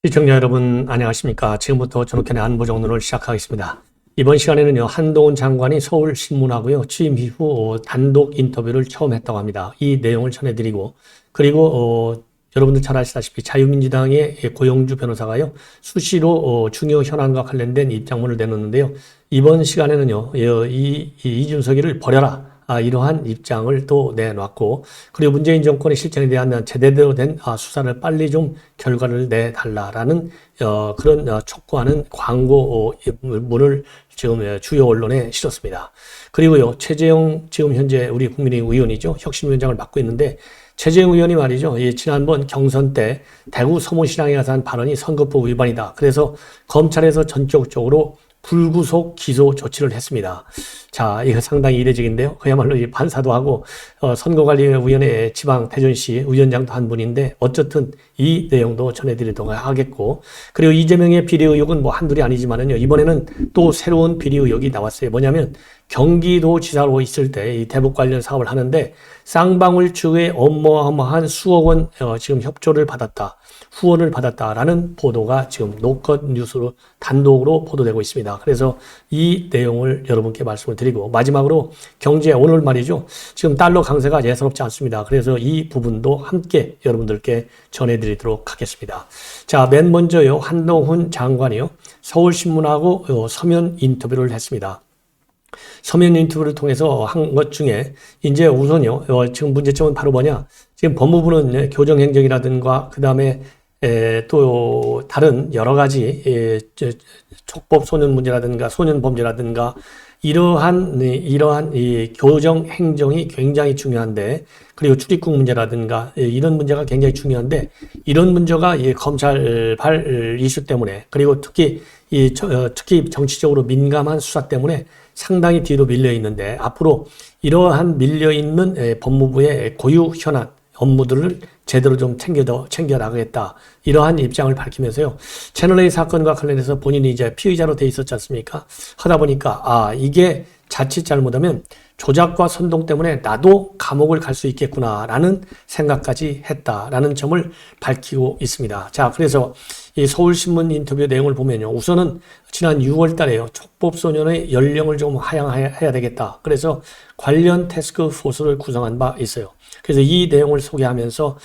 시청자 여러분 안녕하십니까. 지금부터 전욱현의 안보정론을 시작하겠습니다. 이번 시간에는요, 한동훈 장관이 서울신문하고요, 취임 이후 단독 인터뷰를 처음 했다고 합니다. 이 내용을 전해드리고, 그리고 여러분들 잘 아시다시피 자유민주당의 고영주 변호사가요, 수시로 중요 현안과 관련된 입장문을 내놓는데요. 이번 시간에는요, 이준석이를 버려라, 이러한 입장을 또 내놨고, 그리고 문재인 정권의 실정에 대한 제대로 된 수사를 빨리 좀 결과를 내달라라는 그런 촉구하는 광고문을 지금 주요 언론에 실었습니다. 그리고요, 최재형 지금 현재 우리 국민의힘 의원이죠. 혁신위원장을 맡고 있는데, 최재형 의원이 말이죠. 지난번 경선 때 대구 서문시장에 가서 한 발언이 선거법 위반이다. 그래서 검찰에서 전격적으로 불구속 기소 조치를 했습니다. 자, 이거 상당히 이례적인데요. 그야말로 판사도 하고 선거관리위원회 지방 대전시 위원장도 한 분인데, 어쨌든 이 내용도 전해드리도록 하겠고, 그리고 이재명의 비리 의혹은 뭐 한둘이 아니지만은요, 이번에는 또 새로운 비리 의혹이 나왔어요. 뭐냐면 경기도지사로 있을 때 이 대북 관련 사업을 하는데 쌍방울 측의 어마어마한 수억 원 지금 협조를 받았다, 후원을 받았다라는 보도가 지금 노컷 뉴스로 단독으로 보도되고 있습니다. 그래서 이 내용을 여러분께 말씀을 드리고, 마지막으로 경제, 오늘 말이죠. 지금 달러 강세가 예사롭지 않습니다. 그래서 이 부분도 함께 여러분들께 전해드리도록 하겠습니다. 자, 맨 먼저요, 한동훈 장관이요, 서울신문하고 서면 인터뷰를 했습니다. 서면 인터뷰를 통해서 한 것 중에 이제 우선요, 지금 문제점은 바로 뭐냐? 지금 법무부는 교정행정이라든가 그 다음에 또 다른 여러 가지 촉법 소년 문제라든가 소년 범죄라든가 이러한 이 교정 행정이 굉장히 중요한데, 그리고 출입국 문제라든가 이런 문제가 굉장히 중요한데, 이런 문제가 이 검찰발 이슈 때문에, 그리고 특히 특히 정치적으로 민감한 수사 때문에 상당히 뒤로 밀려 있는데, 앞으로 이러한 밀려 있는 법무부의 고유 현안 업무들을 제대로 좀 챙겨 나가겠다, 이러한 입장을 밝히면서요, 채널A 사건과 관련해서 본인이 이제 피의자로 돼 있었지 않습니까? 하다 보니까 이게 자칫 잘못하면 조작과 선동 때문에 나도 감옥을 갈 수 있겠구나라는 생각까지 했다라는 점을 밝히고 있습니다. 자, 그래서 이 서울신문 인터뷰 내용을 보면요, 우선은 지난 6월 달에요, 촉법소년의 연령을 좀 하향해야 되겠다. 그래서 관련 태스크포스를 구성한 바 있어요. 그래서 이 내용을 소개하면서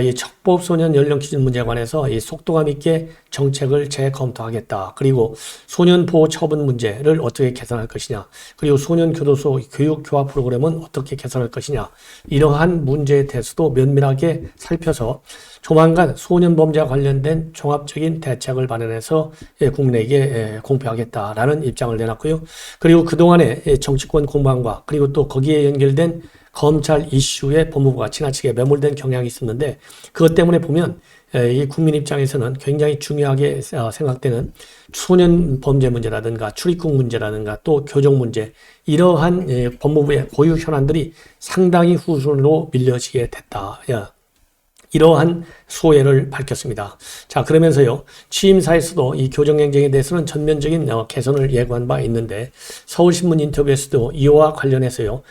이 촉법소년 연령 기준 문제에 관해서 이 속도감 있게 정책을 재검토하겠다. 그리고 소년 보호 처분 문제를 어떻게 개선할 것이냐, 그리고 소년 교도소 교육 교화 프로그램은 어떻게 개선할 것이냐, 이러한 문제에 대해서도 면밀하게 살펴서 조만간 소년 범죄와 관련된 종합적인 대책을 마련해서 국민에게 공표하겠다라는 입장을 내놨고요. 그리고 그동안의 정치권 공방과 그리고 또 거기에 연결된 검찰 이슈에 법무부가 지나치게 매몰된 경향이 있었는데, 그것 때문에 보면 이 국민 입장에서는 굉장히 중요하게 생각되는 소년 범죄 문제라든가 출입국 문제라든가 또 교정 문제, 이러한 법무부의 고유 현안들이 상당히 후순으로 밀려지게 됐다, 이러한 소회를 밝혔습니다. 자, 그러면서요, 취임사에서도 이 교정행정에 대해서는 전면적인 개선을 예고한 바 있는데, 서울신문 인터뷰에서도 이와 관련해서요,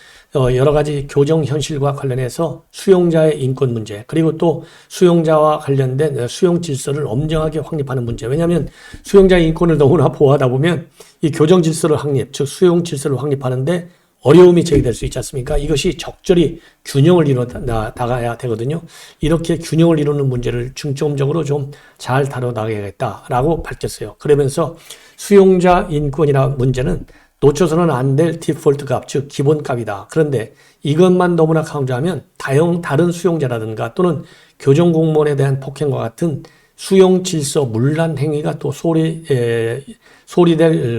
여러 가지 교정 현실과 관련해서 수용자의 인권 문제, 그리고 또 수용자와 관련된 수용 질서를 엄정하게 확립하는 문제. 왜냐하면 수용자의 인권을 너무나 보호하다 보면 이 교정 질서를 확립, 즉 수용 질서를 확립하는데 어려움이 제기될 수 있지 않습니까? 이것이 적절히 균형을 이루어 나가야 되거든요. 이렇게 균형을 이루는 문제를 중점적으로 좀 잘 다뤄 나가야겠다라고 밝혔어요. 그러면서 수용자 인권이라는 문제는 놓쳐서는 안 될 디폴트 값, 즉 기본값이다. 그런데 이것만 너무나 강조하면 다른 수용자라든가 또는 교정 공무원에 대한 폭행과 같은 수용 질서 문란 행위가 또 소리될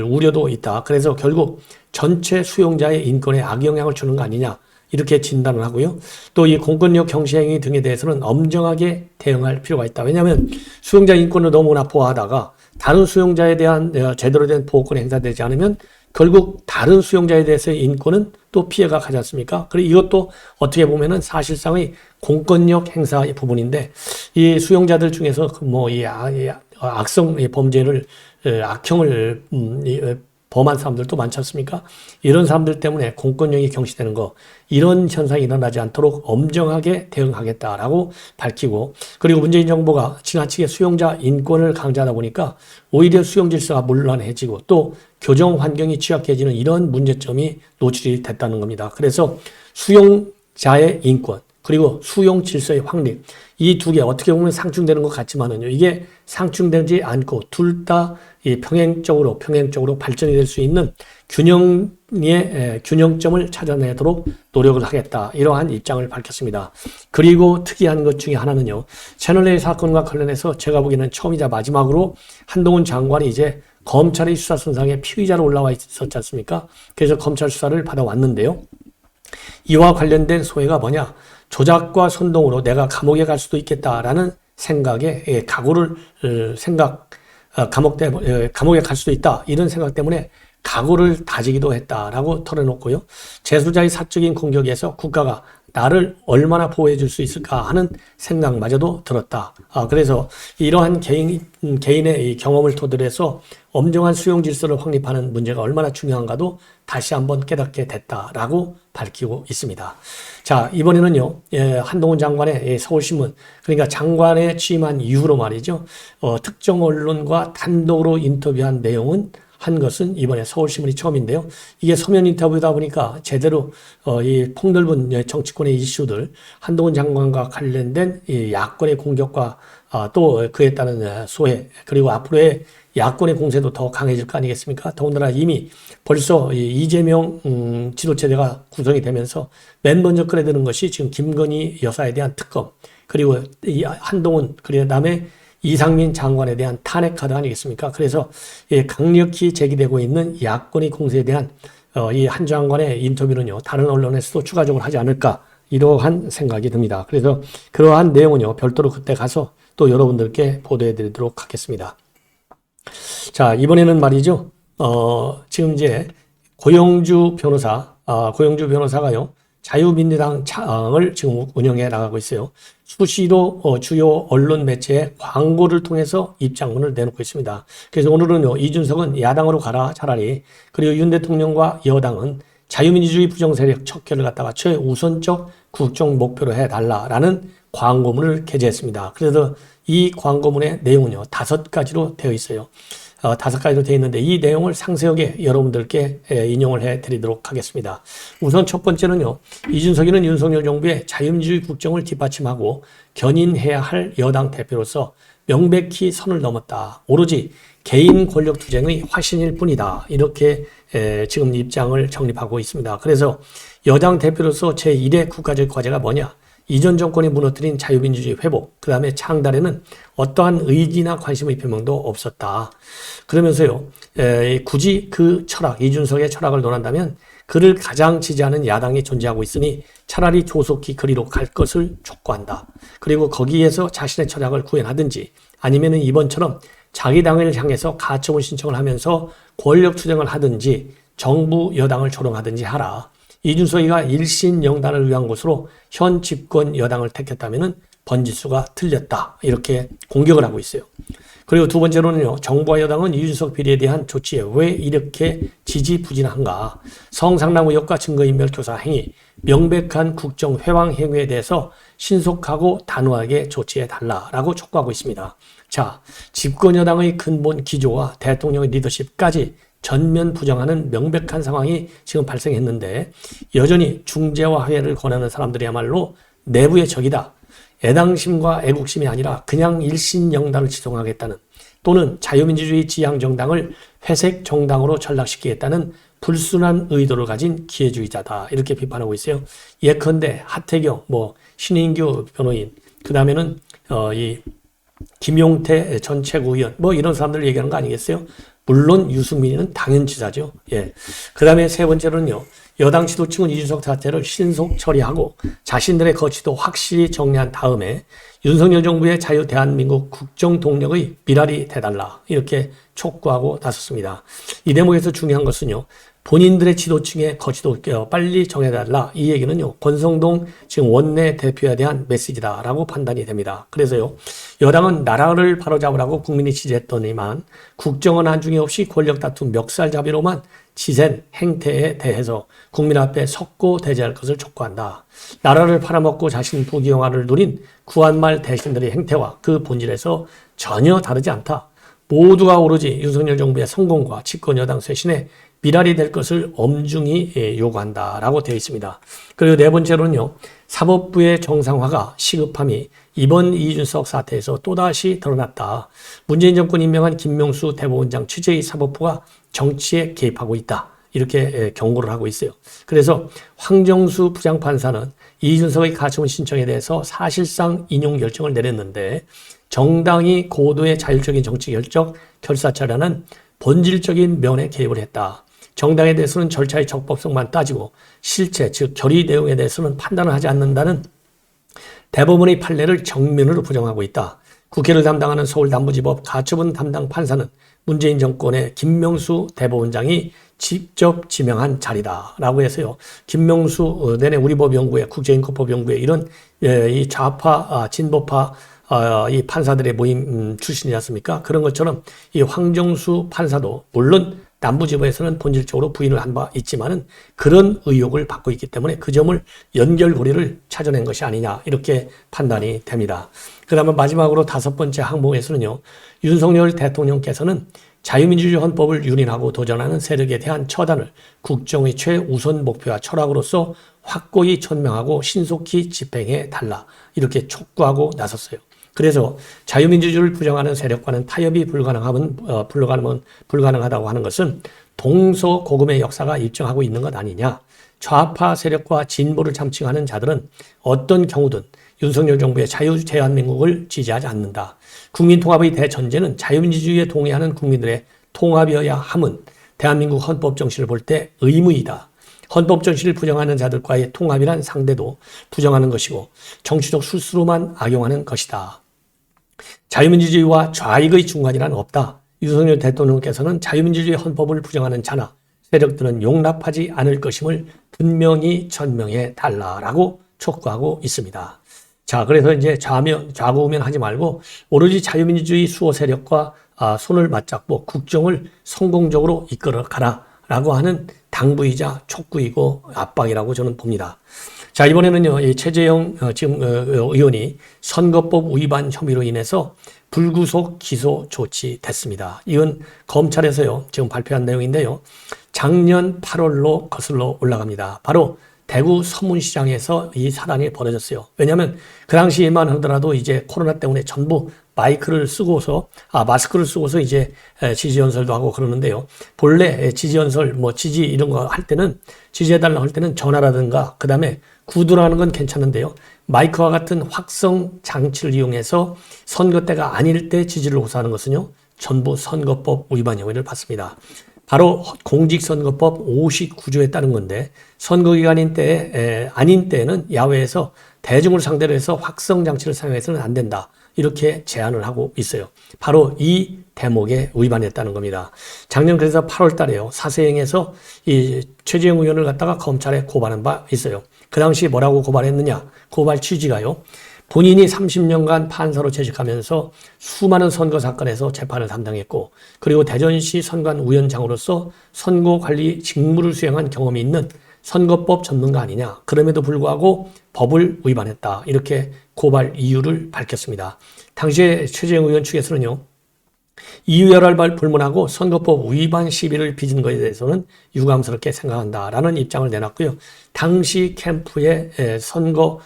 우려도 있다. 그래서 결국 전체 수용자의 인권에 악영향을 주는 거 아니냐, 이렇게 진단을 하고요. 또 이 공권력 경시행위 등에 대해서는 엄정하게 대응할 필요가 있다. 왜냐하면 수용자 인권을 너무나 보호하다가 다른 수용자에 대한 제대로 된 보호권이 행사되지 않으면 결국 다른 수용자에 대해서의 인권은 또 피해가 가지 않습니까? 그리고 이것도 어떻게 보면은 사실상의 공권력 행사의 부분인데, 이 수용자들 중에서 이 악성 범죄를 악형을 범한 사람들도 많지 않습니까? 이런 사람들 때문에 공권력이 경시되는 거, 이런 현상이 일어나지 않도록 엄정하게 대응하겠다라고 밝히고, 그리고 문재인 정부가 지나치게 수용자 인권을 강조하다 보니까 오히려 수용 질서가 문란해지고 또 교정 환경이 취약해지는 이런 문제점이 노출이 됐다는 겁니다. 그래서 수용자의 인권, 그리고 수용 질서의 확립, 이 두 개 어떻게 보면 상충되는 것 같지만은요, 이게 상충되지 않고 둘 다 평행적으로 발전이 될 수 있는 균형점을 찾아내도록 노력을 하겠다, 이러한 입장을 밝혔습니다. 그리고 특이한 것 중에 하나는요, 채널A 사건과 관련해서 제가 보기에는 처음이자 마지막으로 한동훈 장관이 이제 검찰의 수사선상에 피의자로 올라와 있었지 않습니까? 그래서 검찰 수사를 받아왔는데요. 이와 관련된 소회가 뭐냐? 조작과 선동으로 내가 감옥에 갈 수도 있겠다라는 생각에 감옥에 갈 수도 있다, 이런 생각 때문에 각오를 다지기도 했다라고 털어놓고요. 재수자의 사적인 공격에서 국가가 나를 얼마나 보호해 줄 수 있을까 하는 생각마저도 들었다. 그래서 이러한 개인의 이 경험을 토대로 해서 엄정한 수용 질서를 확립하는 문제가 얼마나 중요한가도 다시 한번 깨닫게 됐다라고 밝히고 있습니다. 자, 이번에는요, 한동훈 장관의 서울신문, 그러니까 장관에 취임한 이후로 말이죠, 특정 언론과 단독으로 인터뷰한 내용은 한 것은 이번에 서울신문이 처음인데요. 이게 서면 인터뷰다 보니까 제대로 이 폭넓은 정치권의 이슈들, 한동훈 장관과 관련된 이 야권의 공격과 또 그에 따른 소회, 그리고 앞으로의 야권의 공세도 더 강해질 거 아니겠습니까? 더군다나 이미 벌써 이재명 지도체제가 구성이 되면서 맨 먼저 끌어드는 것이 지금 김건희 여사에 대한 특검, 그리고 이 한동훈, 그리고 그다음에 이상민 장관에 대한 탄핵 카드 아니겠습니까? 그래서 강력히 제기되고 있는 야권의 공세에 대한 이 한 장관의 인터뷰는요, 다른 언론에서도 추가적으로 하지 않을까, 이러한 생각이 듭니다. 그래서 그러한 내용은요, 별도로 그때 가서 또 여러분들께 보도해 드리도록 하겠습니다. 자, 이번에는 말이죠, 지금 이제 고영주 변호사가요, 자유민주당 창을 지금 운영해 나가고 있어요. 수시로 주요 언론 매체에 광고를 통해서 입장문을 내놓고 있습니다. 그래서 오늘은요, 이준석은 야당으로 가라 차라리, 그리고 윤 대통령과 여당은 자유민주주의 부정세력 척결을 갖다가 최우선적 국정 목표로 해달라라는 광고문을 게재했습니다. 그래서 이 광고문의 내용은요, 5가지로 되어 있어요. 5가지로 되어 있는데 이 내용을 상세하게 여러분들께 인용을 해드리도록 하겠습니다. 우선 첫 번째는요, 이준석이는 윤석열 정부의 자유민주주의 국정을 뒷받침하고 견인해야 할 여당 대표로서 명백히 선을 넘었다. 오로지 개인 권력 투쟁의 화신일 뿐이다. 이렇게 지금 입장을 정립하고 있습니다. 그래서 여당 대표로서 제1의 국가적 과제가 뭐냐? 이전 정권이 무너뜨린 자유민주주의 회복, 그 다음에 창달에는 어떠한 의지나 관심의 표명도 없었다. 그러면서요, 굳이 그 철학, 이준석의 철학을 논한다면 그를 가장 지지하는 야당이 존재하고 있으니 차라리 조속히 그리로 갈 것을 촉구한다. 그리고 거기에서 자신의 철학을 구현하든지 아니면은 이번처럼 자기 당을 향해서 가처분 신청을 하면서 권력 투쟁을 하든지 정부 여당을 조롱하든지 하라. 이준석이가 일신영단을 위한 것으로 현 집권 여당을 택했다면 번지수가 틀렸다. 이렇게 공격을 하고 있어요. 그리고 두 번째로는요, 정부와 여당은 이준석 비리에 대한 조치에 왜 이렇게 지지부진한가? 성상남 의혹과 증거인멸 교사 행위, 명백한 국정 회방 행위에 대해서 신속하고 단호하게 조치해달라라고 촉구하고 있습니다. 자, 집권 여당의 근본 기조와 대통령의 리더십까지 전면 부정하는 명백한 상황이 지금 발생했는데 여전히 중재와 화해를 권하는 사람들이야말로 내부의 적이다. 애당심과 애국심이 아니라 그냥 일신영단을 지송하겠다는, 또는 자유민주주의 지향정당을 회색 정당으로 전락시키겠다는 불순한 의도를 가진 기회주의자다. 이렇게 비판하고 있어요. 예컨대 하태경, 신인규 변호인, 그 다음에는 이 김용태 전 최고위원, 이런 사람들 얘기하는 거 아니겠어요? 물론 유승민은 당연지사죠. 예. 그 다음에 세 번째로는요, 여당 지도층은 이준석 사태를 신속 처리하고 자신들의 거취도 확실히 정리한 다음에 윤석열 정부의 자유 대한민국 국정 동력의 미랄이 돼달라. 이렇게 촉구하고 나섰습니다. 이 대목에서 중요한 것은요, 본인들의 지도층의 거취도 빨리 정해달라. 이 얘기는요, 권성동 지금 원내 대표에 대한 메시지다라고 판단이 됩니다. 그래서요, 여당은 나라를 바로잡으라고 국민이 지지했더니만 국정원 안중에 없이 권력 다툼 멱살잡이로만 지센 행태에 대해서 국민 앞에 섰고 대제할 것을 촉구한다. 나라를 팔아먹고 자신 부귀영화를 누린 구한말 대신들의 행태와 그 본질에서 전혀 다르지 않다. 모두가 오로지 윤석열 정부의 성공과 집권 여당 쇄신에 미랄이 될 것을 엄중히 요구한다라고 되어 있습니다. 그리고 네 번째로는요, 사법부의 정상화가 시급함이 이번 이준석 사태에서 또다시 드러났다. 문재인 정권 임명한 김명수 대법원장 취재의 사법부가 정치에 개입하고 있다. 이렇게 경고를 하고 있어요. 그래서 황정수 부장판사는 이준석의 가처분 신청에 대해서 사실상 인용 결정을 내렸는데, 정당이 고도의 자율적인 정치 결사처라는 본질적인 면에 개입을 했다. 정당에 대해서는 절차의 적법성만 따지고 실체, 즉 결의 내용에 대해서는 판단을 하지 않는다는 대법원의 판례를 정면으로 부정하고 있다. 국회를 담당하는 서울 남부지법 가처분 담당 판사는 문재인 정권의 김명수 대법원장이 직접 지명한 자리다라고 해서요. 김명수 내내 우리법연구회, 국제인권법연구회 이런 이 좌파, 진보파 이 판사들의 모임 출신이지 않습니까? 그런 것처럼 이 황정수 판사도 물론 남부지법에서는 본질적으로 부인을 한 바 있지만은 그런 의혹을 받고 있기 때문에 그 점을 연결고리를 찾아낸 것이 아니냐 이렇게 판단이 됩니다. 그 다음에 마지막으로 다섯 번째 항목에서는요. 윤석열 대통령께서는 자유민주주의 헌법을 유린하고 도전하는 세력에 대한 처단을 국정의 최우선 목표와 철학으로서 확고히 천명하고 신속히 집행해 달라 이렇게 촉구하고 나섰어요. 그래서 자유민주주의를 부정하는 세력과는 타협이 불가능하다고 하는 것은 동서고금의 역사가 입증하고 있는 것 아니냐. 좌파 세력과 진보를 참칭하는 자들은 어떤 경우든 윤석열 정부의 자유대한민국을 지지하지 않는다. 국민통합의 대전제는 자유민주주의에 동의하는 국민들의 통합이어야 함은 대한민국 헌법 정신을 볼 때 의무이다. 헌법 정신을 부정하는 자들과의 통합이란 상대도 부정하는 것이고 정치적 술수로만 악용하는 것이다. 자유민주주의와 좌익의 중간이란 없다. 윤석열 대통령께서는 자유민주주의 헌법을 부정하는 자나 세력들은 용납하지 않을 것임을 분명히 전명해 달라라고 촉구하고 있습니다. 자, 그래서 이제 좌우면 하지 말고 오로지 자유민주주의 수호 세력과 손을 맞잡고 국정을 성공적으로 이끌어 가라라고 하는 당부이자 촉구이고 압박이라고 저는 봅니다. 자, 이번에는요, 이 최재형 지금 의원이 선거법 위반 혐의로 인해서 불구속 기소 조치됐습니다. 이건 검찰에서요, 지금 발표한 내용인데요. 작년 8월로 거슬러 올라갑니다. 바로 대구 서문시장에서 이 사단이 벌어졌어요. 왜냐하면 그 당시에만 하더라도 이제 코로나 때문에 전부 마스크를 쓰고서 이제 지지연설도 하고 그러는데요. 본래 지지연설, 지지 이런 거 할 때는, 지지해달라고 할 때는 전화라든가, 그 다음에 구두라는 건 괜찮은데요. 마이크와 같은 확성 장치를 이용해서 선거 때가 아닐 때 지지를 호소하는 것은요, 전부 선거법 위반 혐의를 받습니다. 바로 공직선거법 59조에 따른 건데, 선거기간인 때에, 아닌 때에는 야외에서 대중을 상대로 해서 확성장치를 사용해서는 안 된다. 이렇게 제안을 하고 있어요. 바로 이 대목에 위반했다는 겁니다. 작년 그래서 8월 달에요. 사세행에서 이 최재형 의원을 갖다가 검찰에 고발한 바 있어요. 그 당시 뭐라고 고발했느냐? 고발 취지가요. 본인이 30년간 판사로 재직하면서 수많은 선거 사건에서 재판을 담당했고, 그리고 대전시 선관위원장으로서 선거관리 직무를 수행한 경험이 있는 선거법 전문가 아니냐. 그럼에도 불구하고 법을 위반했다. 이렇게 고발 이유를 밝혔습니다. 당시에 최재형 의원 측에서는요. 이유열을 불문하고 선거법 위반 시비를 빚은 것에 대해서는 유감스럽게 생각한다라는 입장을 내놨고요. 당시 캠프의 선거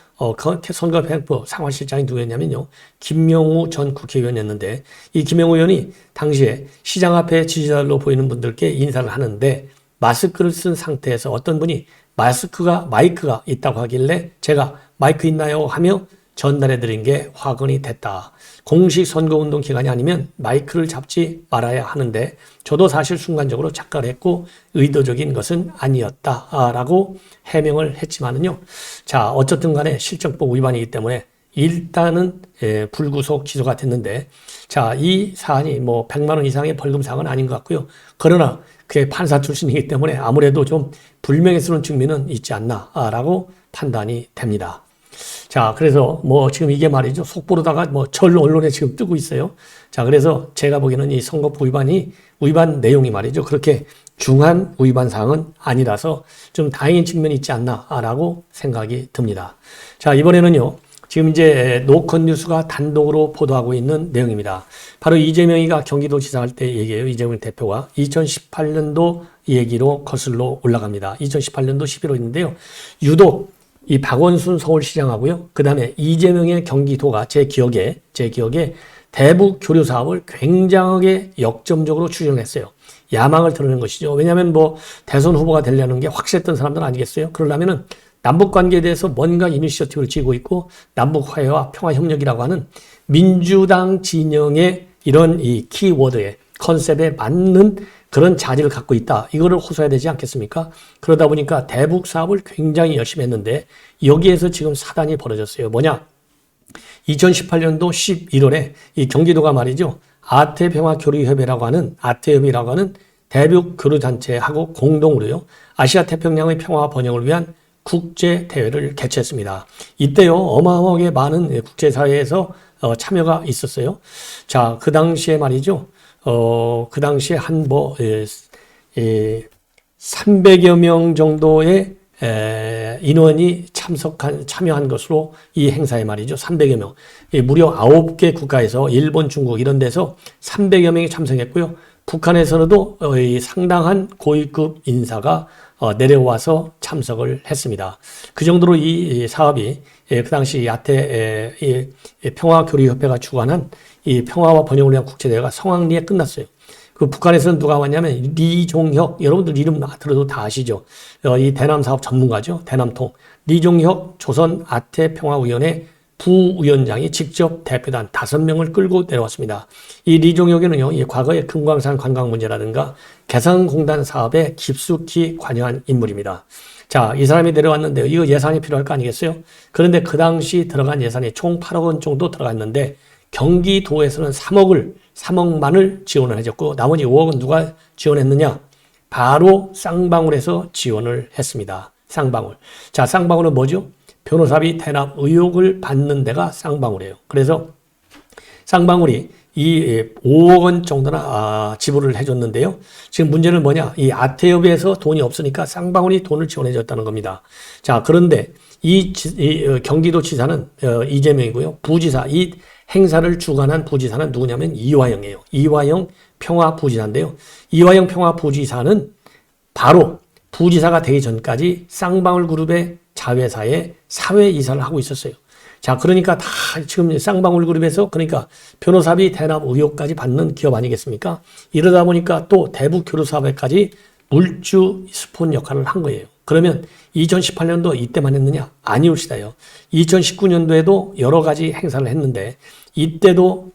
캠프 상황실장이 누구였냐면요. 김명우 전 국회의원이었는데, 이 김명우 의원이 당시에 시장 앞에 지지자로 보이는 분들께 인사를 하는데 마스크를 쓴 상태에서 어떤 분이 마이크가 있다고 하길래 제가 마이크 있나요? 하며 전달해 드린 게 화근이 됐다. 공식 선거운동 기간이 아니면 마이크를 잡지 말아야 하는데 저도 사실 순간적으로 착각을 했고 의도적인 것은 아니었다라고 해명을 했지만은요. 자, 어쨌든 간에 실정법 위반이기 때문에 일단은 불구속 기소가 됐는데, 자, 이 사안이 100만 원 이상의 벌금 사항은 아닌 것 같고요. 그러나 그게 판사 출신이기 때문에 아무래도 좀 불명예스러운 측면은 있지 않나라고 판단이 됩니다. 자, 그래서 뭐 지금 이게 말이죠. 속보로다가 뭐 전 언론에 지금 뜨고 있어요. 자, 그래서 제가 보기에는 이 선거법 위반 내용이 말이죠. 그렇게 중한 위반 사항은 아니라서 좀 다행인 측면이 있지 않나라고 생각이 듭니다. 자, 이번에는요. 지금 이제 노컷 뉴스가 단독으로 보도하고 있는 내용입니다. 바로 이재명이가 경기도지사 할 때 얘기예요. 이재명 대표가 2018년도 얘기로 거슬러 올라갑니다. 2018년도 11월인데요. 유독 이 박원순 서울시장하고요. 그 다음에 이재명의 경기도가 제 기억에 대북 교류 사업을 굉장하게 역점적으로 추진했어요. 야망을 드러낸 것이죠. 왜냐하면 뭐 대선 후보가 되려는 게 확실했던 사람들 아니겠어요? 그러려면은 남북 관계에 대해서 뭔가 이니셔티브를 쥐고 있고 남북 화해와 평화 협력이라고 하는 민주당 진영의 이런 이 키워드에 컨셉에 맞는 그런 자질을 갖고 있다. 이거를 호소해야 되지 않겠습니까? 그러다 보니까 대북 사업을 굉장히 열심히 했는데 여기에서 지금 사단이 벌어졌어요. 뭐냐? 2018년도 11월에 이 경기도가 말이죠. 아태평화교류협회라고 하는 아태협이라고 하는 대북 교류단체하고 공동으로요. 아시아 태평양의 평화 번영을 위한 국제대회를 개최했습니다. 이때요. 어마어마하게 많은 국제사회에서 참여가 있었어요. 자, 그 당시에 말이죠. 그 당시에 한 300여 명 정도의 인원이 참여한 것으로 이 행사에 말이죠. 300여 명. 무려 9개 국가에서 일본, 중국 이런 데서 300여 명이 참석했고요. 북한에서도 상당한 고위급 인사가 내려와서 참석을 했습니다. 그 정도로 이 사업이 그 당시 야태 평화교류협회가 주관한 이 평화와 번영을 위한 국제대회가 성황리에 끝났어요. 그 북한에서는 누가 왔냐면 리종혁, 여러분들 이름 들어도 다 아시죠? 이 대남 사업 전문가죠. 대남통. 리종혁 조선 아태평화위원회 부위원장이 직접 대표단 5명을 끌고 내려왔습니다. 이 리종혁에는요, 이 과거의 금강산 관광 문제라든가 개성공단 사업에 깊숙이 관여한 인물입니다. 자, 이 사람이 내려왔는데요. 이거 예산이 필요할 거 아니겠어요? 그런데 그 당시 들어간 예산이 총 8억 원 정도 들어갔는데 경기도에서는 3억만을 지원을 해줬고 나머지 5억은 누가 지원했느냐? 바로 쌍방울에서 지원을 했습니다. 쌍방울. 자, 쌍방울은 뭐죠? 변호사비 대납 의혹을 받는 데가 쌍방울이에요. 그래서 쌍방울이 이 5억 원 정도나 지불을 해줬는데요. 지금 문제는 뭐냐? 이 아태협에서 돈이 없으니까 쌍방울이 돈을 지원해줬다는 겁니다. 자, 그런데 이 경기도지사는 이재명이고요. 부지사, 이 행사를 주관한 부지사는 누구냐면 이화영이에요. 이화영 평화부지사인데요. 이화영 평화부지사는 바로 부지사가 되기 전까지 쌍방울 그룹의 자회사의 사회이사를 하고 있었어요. 자, 그러니까 다 지금 쌍방울 그룹에서 그러니까 변호사비 대납 의혹까지 받는 기업 아니겠습니까? 이러다 보니까 또 대북 교류 사업에까지 물주 스폰 역할을 한 거예요. 그러면 2018년도 이때만 했느냐? 아니올시다요. 2019년도에도 여러 가지 행사를 했는데 이때도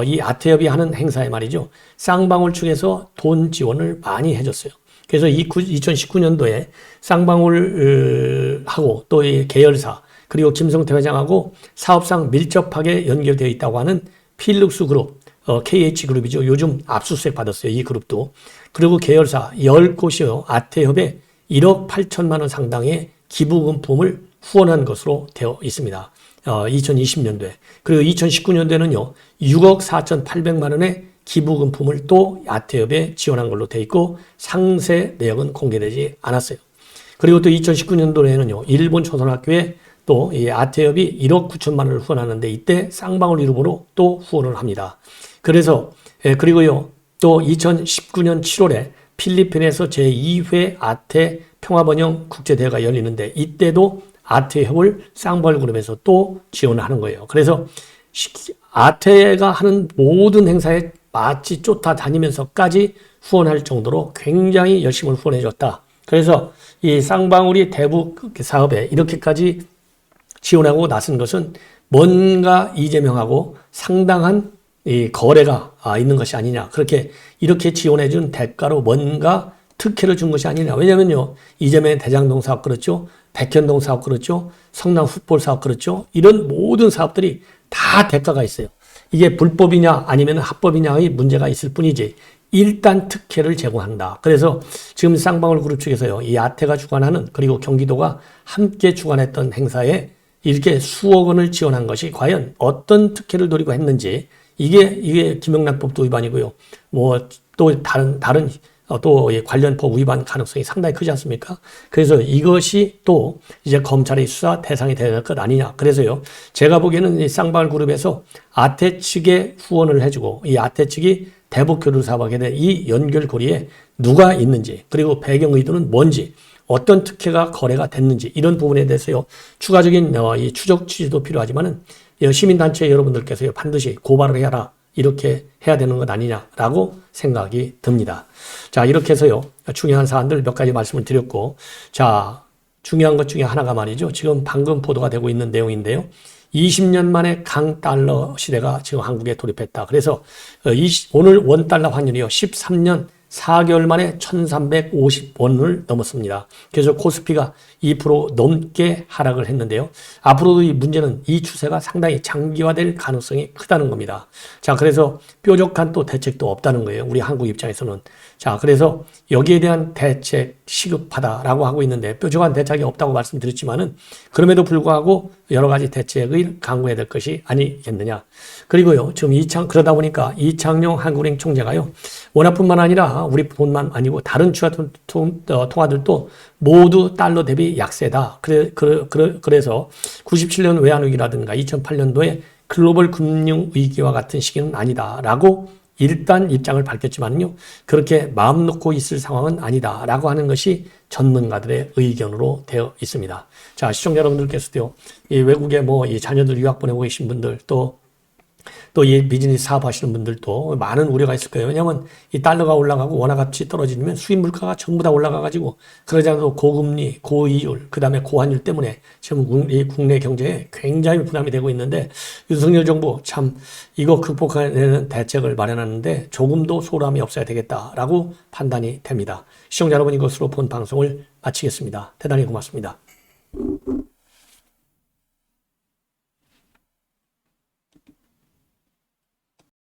이 아태협이 하는 행사에 말이죠. 쌍방울 측에서 돈 지원을 많이 해줬어요. 그래서 2019년도에 쌍방울하고 또 이 계열사 그리고 김성태 회장하고 사업상 밀접하게 연결되어 있다고 하는 필룩스 그룹, KH그룹이죠. 요즘 압수수색 받았어요. 이 그룹도. 그리고 계열사 10곳이요. 아태협에 1억 8천만 원 상당의 기부금품을 후원한 것으로 되어 있습니다. 2020년도에. 그리고 2019년도에는요. 6억 4,800만 원의 기부금품을 또 아태협에 지원한 걸로 되어 있고 상세 내역은 공개되지 않았어요. 그리고 또 2019년도에는요. 일본 초등학교에 또 이 아태협이 1억 9천만 원을 후원하는데 이때 쌍방울 이름으로 또 후원을 합니다. 그래서 그리고요. 또 2019년 7월에 필리핀에서 제2회 아태 평화번영 국제대회가 열리는데 이때도 아태협을 쌍방울 그룹에서 또 지원을 하는 거예요. 그래서 아태가 하는 모든 행사에 마치 쫓아다니면서까지 후원할 정도로 굉장히 열심히 후원해줬다. 그래서 이 쌍방울이 대북 사업에 이렇게까지 지원하고 나선 것은 뭔가 이재명하고 상당한 이 거래가 있는 것이 아니냐. 이렇게 지원해준 대가로 뭔가 특혜를 준 것이 아니냐. 왜냐면요. 이재명의 대장동 사업 그렇죠. 백현동 사업 그렇죠. 성남 fut볼 사업 그렇죠. 이런 모든 사업들이 다 대가가 있어요. 이게 불법이냐 아니면 합법이냐의 문제가 있을 뿐이지 일단 특혜를 제공한다. 그래서 지금 쌍방울 그룹 측에서요, 이 아태가 주관하는 그리고 경기도가 함께 주관했던 행사에 이렇게 수억 원을 지원한 것이 과연 어떤 특혜를 노리고 했는지, 이게 김영란법도 위반이고요. 뭐 또 다른 또 관련 법 위반 가능성이 상당히 크지 않습니까? 그래서 이것이 또 이제 검찰의 수사 대상이 될 것 아니냐. 그래서요, 제가 보기에는 이 쌍방울 그룹에서 아태 측에 후원을 해주고 이 아태 측이 대북 교류 사업하게 된 이 연결고리에 누가 있는지, 그리고 배경 의도는 뭔지, 어떤 특혜가 거래가 됐는지, 이런 부분에 대해서요, 추가적인 이 추적 취재도 필요하지만은 시민단체 여러분들께서요, 반드시 고발을 해라, 이렇게 해야 되는 것 아니냐라고 생각이 듭니다. 자, 이렇게 해서요, 중요한 사안들 몇 가지 말씀을 드렸고, 자, 중요한 것 중에 하나가 말이죠, 지금 방금 보도가 되고 있는 내용인데요. 20년 만에 강달러 시대가 지금 한국에 돌입했다. 그래서 오늘 원달러 환율이요, 13년 4개월 만에 1350원을 넘었습니다. 그래서 코스피가 2% 넘게 하락을 했는데요. 앞으로도 이 문제는 이 추세가 상당히 장기화될 가능성이 크다는 겁니다. 자, 그래서 뾰족한 또 대책도 없다는 거예요. 우리 한국 입장에서는. 자, 그래서 여기에 대한 대책 시급하다라고 하고 있는데, 뾰족한 대책이 없다고 말씀드렸지만은 그럼에도 불구하고 여러 가지 대책을 강구해야 될 것이 아니겠느냐. 그리고요, 지금 그러다 보니까 이창용 한국은행 총재가요, 원화뿐만 아니라 우리뿐만 아니고 다른 주요 통화들도 모두 달러 대비 약세다. 그래서 97년 외환위기라든가 2008년도에 글로벌 금융 위기와 같은 시기는 아니다라고 일단 입장을 밝혔지만요, 그렇게 마음 놓고 있을 상황은 아니다라고 하는 것이 전문가들의 의견으로 되어 있습니다. 자, 시청자 여러분들께서도요, 이 외국에 이 자녀들 유학 보내고 계신 분들, 또 이 비즈니스 사업하시는 분들도 많은 우려가 있을 거예요. 왜냐하면 이 달러가 올라가고 원화 값이 떨어지면 수입 물가가 전부 다 올라가가지고, 그러지 않아도 고금리, 고이율, 그 다음에 고환율 때문에 지금 이 국내 경제에 굉장히 부담이 되고 있는데, 윤석열 정부 참 이거 극복하는 대책을 마련하는데 조금도 소홀함이 없어야 되겠다라고 판단이 됩니다. 시청자 여러분, 이것으로 본 방송을 마치겠습니다. 대단히 고맙습니다.